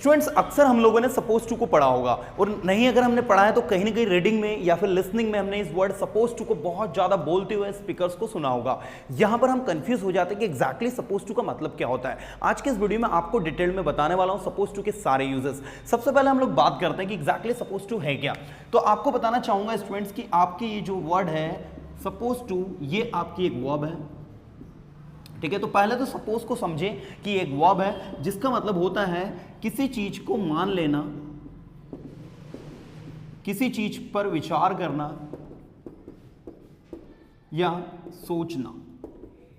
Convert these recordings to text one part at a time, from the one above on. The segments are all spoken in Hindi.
स्टूडेंट्स अक्सर हम लोगों ने सपोज टू को पढ़ा होगा, और नहीं अगर हमने पढ़ा है तो कहीं ना कहीं रीडिंग में या फिर लिसनिंग में हमने इस वर्ड सपोज टू को बहुत ज्यादा बोलते हुए स्पीकर्स को सुना होगा। यहां पर हम कंफ्यूज हो जाते हैं कि एग्जैक्टली सपोज टू का मतलब क्या होता है। आज के इस वीडियो में आपको डिटेल में बताने वाला हूं सपोज टू के सारे यूजेस। सबसे पहले हम लोग बात करते हैं कि एग्जैक्टली सपोज टू है क्या। तो आपको बताना चाहूंगा स्टूडेंट्स कि आपकी ये जो वर्ड है सपोज टू, ये आपकी एक वर्ब है, ठीक है। तो पहले तो सपोज को समझें कि एक वर्ब है जिसका मतलब होता है किसी चीज को मान लेना, किसी चीज पर विचार करना या सोचना,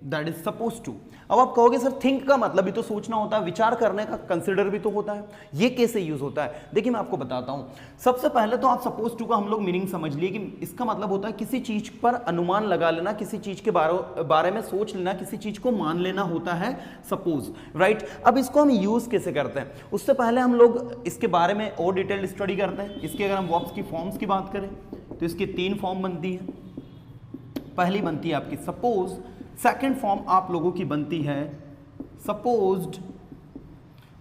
दैट इज सपोज टू। अब आप कहोगे सर थिंक का मतलब भी तो सोचना होता है, विचार करने का कंसिडर भी तो होता है, ये कैसे यूज होता है? देखिए मैं आपको बताता हूं। सबसे पहले तो आप सपोज टू का हम लोग मीनिंग समझ लिए कि इसका मतलब होता है किसी चीज पर अनुमान लगा लेना, किसी चीज के बारे में सोच लेना, किसी चीज को मान लेना होता है सपोज, राइट। अब इसको हम यूज कैसे करते हैं, उससे पहले हम लोग इसके बारे में और डिटेल्ड स्टडी करते हैं। इसके अगर हम वर्ब्स की फॉर्म्स की बात करें तो इसकी 3 फॉर्म बनती है। पहली बनती है आपकी सपोज, सेकंड फॉर्म आप लोगों की बनती है सपोज्ड,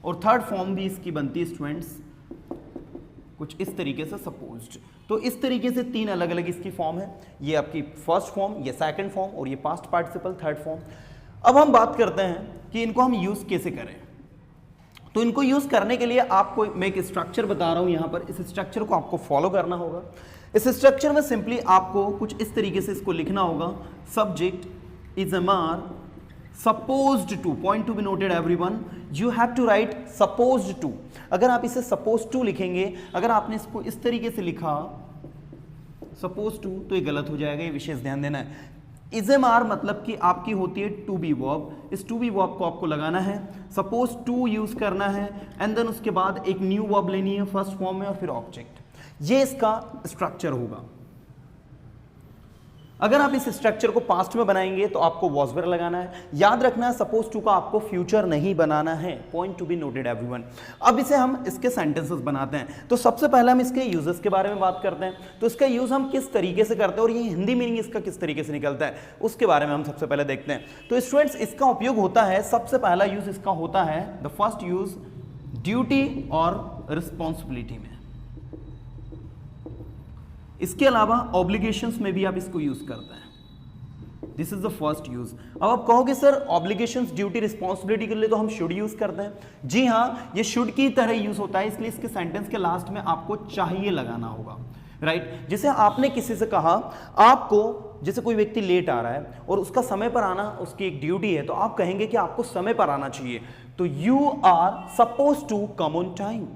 और थर्ड फॉर्म भी इसकी बनती है स्टूडेंट्स कुछ इस तरीके से सपोज्ड। तो इस तरीके से 3 अलग अलग इसकी फॉर्म है। ये आपकी फर्स्ट फॉर्म, ये सेकंड फॉर्म और ये पास्ट पार्टिसिपल थर्ड फॉर्म। अब हम बात करते हैं कि इनको हम यूज कैसे करें। तो इनको यूज करने के लिए आपको मैं एक स्ट्रक्चर बता रहा हूं यहां पर, इस स्ट्रक्चर को आपको फॉलो करना होगा। इस स्ट्रक्चर में सिंपली आपको कुछ इस तरीके से इसको लिखना होगा, subject is MR, supposed to, point to be noted everyone, you have to write supposed to। अगर आप इसे supposed to लिखेंगे, अगर आपने इसको इस तरीके से लिखा supposed to, तो ये गलत हो जाएगा, ये विशेष ध्यान देना है। is MR मतलब कि आपकी होती है to be verb, इस to be verb को आपको लगाना है, supposed to यूज करना है, एंड देन उसके बाद एक न्यू verb लेनी है फर्स्ट फॉर्म में और फिर ऑब्जेक्ट। ये इसका स्ट्रक्चर होगा। अगर आप इस स्ट्रक्चर को पास्ट में बनाएंगे तो आपको वॉज वेयर लगाना है। याद रखना है सपोज टू का आपको फ्यूचर नहीं बनाना है, point to be noted everyone. अब इसे हम इसके सेंटेंसेस बनाते हैं। तो सबसे पहले हम इसके यूजेस के बारे में बात करते हैं। तो इसका यूज हम किस तरीके से करते हैं और ये हिंदी मीनिंग इसका किस तरीके से निकलता है उसके बारे में हम सबसे पहले देखते हैं। तो स्टूडेंट्स इसका उपयोग होता है, सबसे पहला यूज इसका होता है द फर्स्ट यूज ड्यूटी और रिस्पॉन्सिबिलिटी में। इसके अलावा ऑब्लिगेशंस में भी आप इसको यूज करते हैं। This is the first use. अब आप कहोगे सर ऑब्लिगेशंस, ड्यूटी, रिस्पॉन्सिबिलिटी के लिए तो हम शुड यूज करते हैं। जी हाँ, ये शुड की तरह यूज होता है, इसलिए इसके सेंटेंस के लास्ट में आपको चाहिए लगाना होगा, राइट। जैसे आपने किसी से कहा, आपको जैसे कोई व्यक्ति लेट आ रहा है और उसका समय पर आना उसकी एक ड्यूटी है, तो आप कहेंगे कि आपको समय पर आना चाहिए। तो you are suppose to come on time.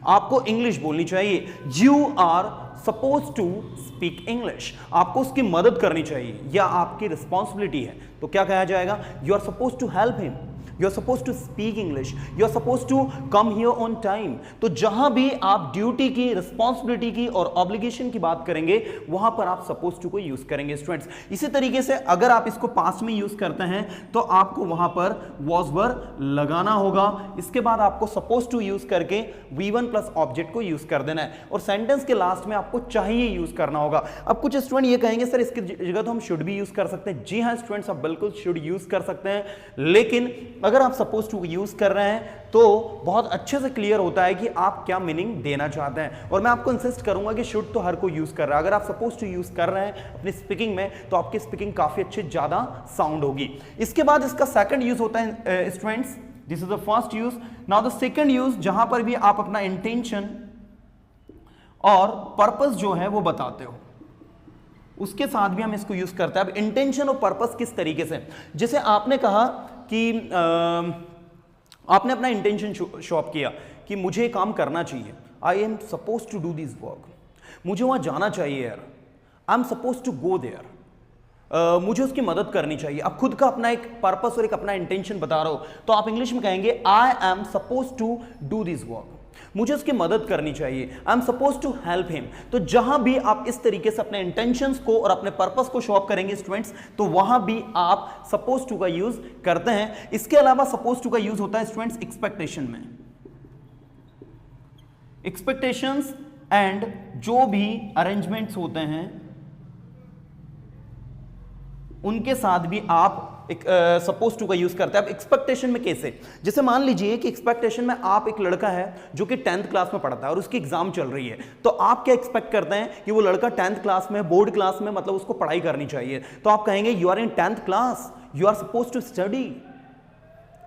आपको इंग्लिश बोलनी चाहिए, you are suppose to speak English. आपको उसकी मदद करनी चाहिए या आपकी रिस्पॉन्सिबिलिटी है, तो क्या कहा जाएगा, you are suppose to help him, you are suppose to speak English, you are suppose to come here on time. तो जहां भी आप ड्यूटी की, रिस्पॉन्सिबिलिटी की और ऑब्लिगेशन की बात करेंगे वहां पर आप सपोज टू को यूज करेंगे स्टूडेंट्स। इसी तरीके से अगर आप इसको पास्ट में यूज करते हैं तो आपको वहां पर वॉज वर्ब लगाना होगा। इसके बाद आपको सपोज टू यूज करके V1 प्लस ऑब्जेक्ट को यूज कर देना है और सेंटेंस के लास्ट में आपको चाहिए यूज करना होगा। अब कुछ स्टूडेंट ये कहेंगे सर इसकी जगह तो हम शुड भी यूज कर सकते हैं। जी हाँ स्टूडेंट्स, आप बिल्कुल शुड यूज कर सकते हैं, लेकिन अगर आप सपोज टू यूज कर रहे हैं तो बहुत अच्छे से क्लियर होता है कि आप क्या मीनिंग देना चाहते हैं। और मैं आपको इंसिस्ट करूंगा कि शुड तो हर कोई यूज कर रहा है। अगर आप सपोज टू यूज कर रहे हैं अपनी स्पीकिंग में तो आपकी स्पीकिंग काफी अच्छी, ज्यादा साउंड होगी। इसके बाद इसका सेकंड यूज होता है students, this is the first use. Now the second use, जहां पर भी आप अपना इंटेंशन और पर्पस जो है वो बताते हो, उसके साथ भी हम इसको यूज करते हैं। अब इंटेंशन और पर्पस किस तरीके से, जैसे आपने कहा कि आपने अपना इंटेंशन शो अप किया कि मुझे काम करना चाहिए, I am suppose to do this work, मुझे वहां जाना चाहिए यार, I am suppose to go there, मुझे उसकी मदद करनी चाहिए। अब खुद का अपना एक पर्पस और एक अपना इंटेंशन बता रहा हो तो आप इंग्लिश में कहेंगे I am suppose to do this work, मुझे उसकी मदद करनी चाहिए, I am suppose to help him. तो जहां भी आप इस तरीके से अपने इंटेंशंस को और अपने पर्पस को शो अप करेंगे स्टूडेंट्स, तो वहां भी आप सपोज टू का यूज करते हैं। इसके अलावा सपोज टू का यूज होता है स्टूडेंट्स एक्सपेक्टेशन में। एक्सपेक्टेशंस एंड जो भी अरेंजमेंट्स होते हैं उनके साथ भी आप सपोज टू का यूज करते हैं। अब एक्सपेक्टेशन में कैसे, जैसे मान लीजिए कि एक्सपेक्टेशन में आप एक लड़का है जो कि 10th क्लास में पढ़ता है और उसकी एग्जाम चल रही है, तो आप क्या एक्सपेक्ट करते हैं कि वो लड़का 10th क्लास में, बोर्ड क्लास में, मतलब उसको पढ़ाई करनी चाहिए, तो आप कहेंगे you are in 10th class, you are suppose to study.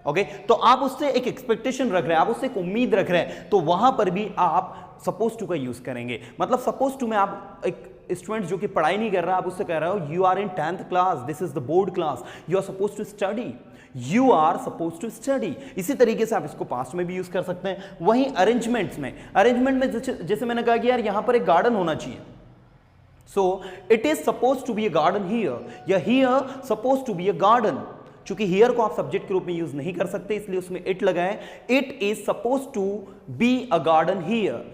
Okay, तो आप उससे एक एक्सपेक्टेशन रख रहे हैं, आप उससे एक उम्मीद रख रहे हैं, तो वहां पर भी आप सपोज टू का यूज करेंगे। मतलब सपोज टू में आप एक स्टूडेंट जो कि पढ़ाई नहीं कर रहा, आप उससे कह रहे हो you are in 10th class, this is the board class, you are suppose to study, you are suppose to study. इसी तरीके से आप इसको पास्ट में भी यूज कर सकते हैं। वहीं अरेंजमेंट्स में जैसे मैंने कहा कि यार यहां पर एक गार्डन होना चाहिए, so it is suppose to be a garden here, या here suppose to be a garden. चूंकि हियर को आप सब्जेक्ट के रूप में यूज नहीं कर सकते, इसलिए उसमें इट लगाए, it is suppose to be a garden here.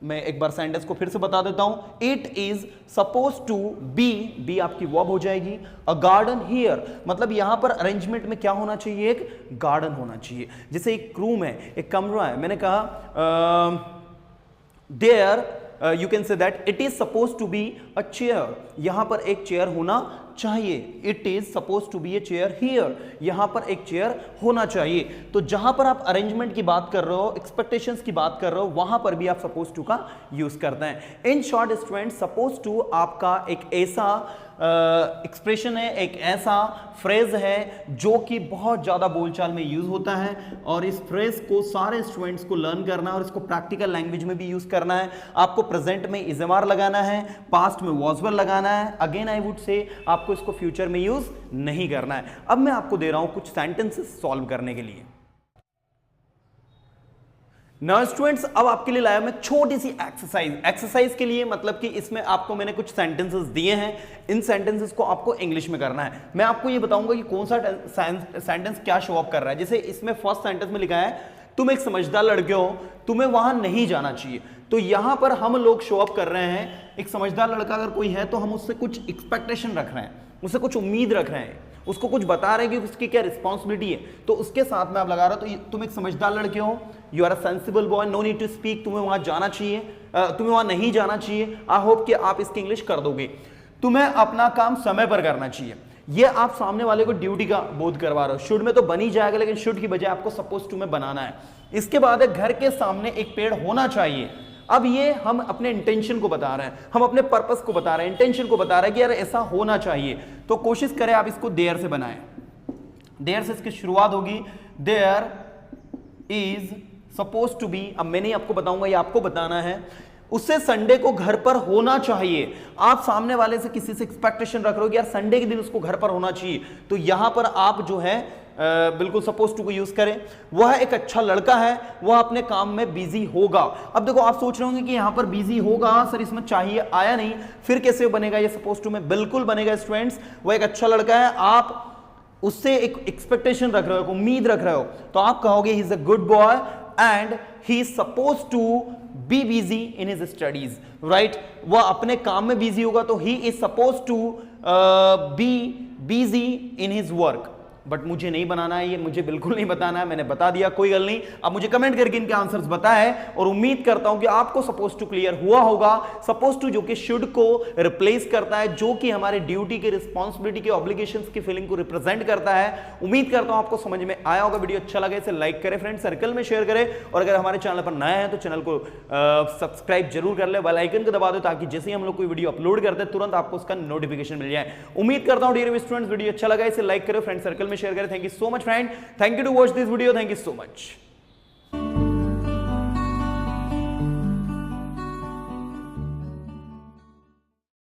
मैं एक बार सेंटेंस को फिर से बता देता हूं, it is suppose to be आपकी वर्ब हो जाएगी, अ गार्डन हियर, मतलब यहां पर अरेंजमेंट में क्या होना चाहिए, एक गार्डन होना चाहिए। जैसे एक रूम है, एक कमरा है, मैंने कहा there you can say that it is suppose to be a chair, यहां पर एक चेयर होना चाहिए, it is suppose to be a chair here, यहां पर एक चेयर होना चाहिए। तो जहां पर आप अरेंजमेंट की बात कर रहे हो, एक्सपेक्टेशंस की बात कर रहे हो, वहां पर भी आप सपोज टू का यूज करते हैं। In short student, suppose to आपका एक ऐसा एक्सप्रेशन है, एक ऐसा फ्रेज है जो कि बहुत ज़्यादा बोलचाल में यूज होता है, और इस फ्रेज को सारे स्टूडेंट्स को लर्न करना है और इसको प्रैक्टिकल लैंग्वेज में भी यूज करना है। आपको प्रेजेंट में इज एम आर लगाना है, पास्ट में वॉज वर लगाना है, अगेन आई वुड से आपको इसको फ्यूचर में यूज नहीं करना है। अब मैं आपको दे रहा हूं कुछ सेंटेंसेस सॉल्व करने के लिए। नाउ स्टूडेंट्स, अब आपके लिए लाया मैं छोटी सी एक्सरसाइज के लिए, मतलब कि इसमें आपको मैंने कुछ सेंटेंसेस दिए हैं, इन सेंटेंसेस को आपको इंग्लिश में करना है। मैं आपको ये बताऊंगा कि कौन सा सेंटेंस क्या शो अप कर रहा है। जैसे इसमें फर्स्ट सेंटेंस में लिखा है तुम एक समझदार लड़के हो, तुम्हें वहां नहीं जाना चाहिए। तो यहां पर हम लोग शो अप कर रहे हैं, एक समझदार लड़का अगर कोई है तो हम उससे कुछ एक्सपेक्टेशन रख रहे हैं, उससे कुछ उम्मीद रख रहे हैं, उसको कुछ बता रहे हैं कि उसकी क्या रिस्पॉन्सिबिलिटी है। तो उसके साथ में आप लगा रहे हो, तो तुम एक समझदार लड़के हो, you are a sensible boy, no need to speak, तुम्हें वहां जाना चाहिए, तुम्हें वहां नहीं जाना चाहिए। आई होप कि आप इसकी इंग्लिश कर दोगे। तुम्हें अपना काम समय पर करना चाहिए, ये आप सामने वाले को ड्यूटी का बोध करवा रहे हो। शुड में तो बन ही जाएगा, लेकिन शुड की बजाय आपको सपोज टू में बनाना है। इसके बाद है घर के सामने एक पेड़ होना चाहिए। अब ये हम अपने इंटेंशन को बता रहे हैं, हम अपने पर्पस को बता रहे हैं, इंटेंशन को बता रहे हैं कि यार ऐसा होना चाहिए। तो कोशिश करें आप इसको देयर से बनाएं। देयर से इसकी शुरुआत होगी, there is suppose to be. अब मैं नहीं आपको बताऊंगा, ये आपको बताना है। उससे संडे को घर पर होना चाहिए। आप सामने वाले से किसी से एक्सपेक्टेशन रख रहे हो कि यार संडे के दिन उसको घर पर होना चाहिए, तो यहां पर आप जो है बिल्कुल सपोज टू को यूज करें। वह एक अच्छा लड़का है, वह अपने काम में बिजी होगा। अब देखो आप सोच रहे होंगे कि यहां पर बिजी होगा, सर इसमें चाहिए आया नहीं, फिर कैसे बनेगा ये सपोज टू में? बिल्कुल बनेगा स्टूडेंट्स। वह एक अच्छा लड़का है, आप उससे एक एक्सपेक्टेशन रख रहे हो, उम्मीद रख रहे हो, तो आप कहोगे he is a good boy and he is suppose to be busy in his studies, right? वह अपने काम में बिजी होगा, तो he is suppose to be busy in his work. But मुझे नहीं बनाना है, ये मुझे बिल्कुल नहीं बताना है, मैंने बता दिया, कोई गल नहीं। अब मुझे कमेंट करके इनके आंसर्स बताएं, और उम्मीद करता हूं कि आपको सपोज टू क्लियर हुआ होगा। सपोज टू जो कि शुड को रिप्लेस करता है, जो कि हमारे ड्यूटी के, रिस्पॉन्सिबिलिटी के, ऑब्लिगेशंस की फीलिंग को रिप्रेजेंट करता है। उम्मीद करता हूं आपको समझ में आया होगा। वीडियो अच्छा लगे इसे लाइक करें, फ्रेंड सर्कल में शेयर करें, और अगर हमारे चैनल पर नया है तो चैनल को सब्सक्राइब जरूर कर ले, बेल आइकन को दबा दो, ताकि जैसे ही हम लोग कोई वीडियो अपलोड करते हैं तुरंत आपको उसका नोटिफिकेशन मिल जाए। उम्मीद करता हूं डियर स्टूडेंट्स वीडियो अच्छा लगा, इसे लाइक करें, फ्रेंड सर्कल में शेयर करें। Thank you so much friend, thank you to watch this video, thank you so much।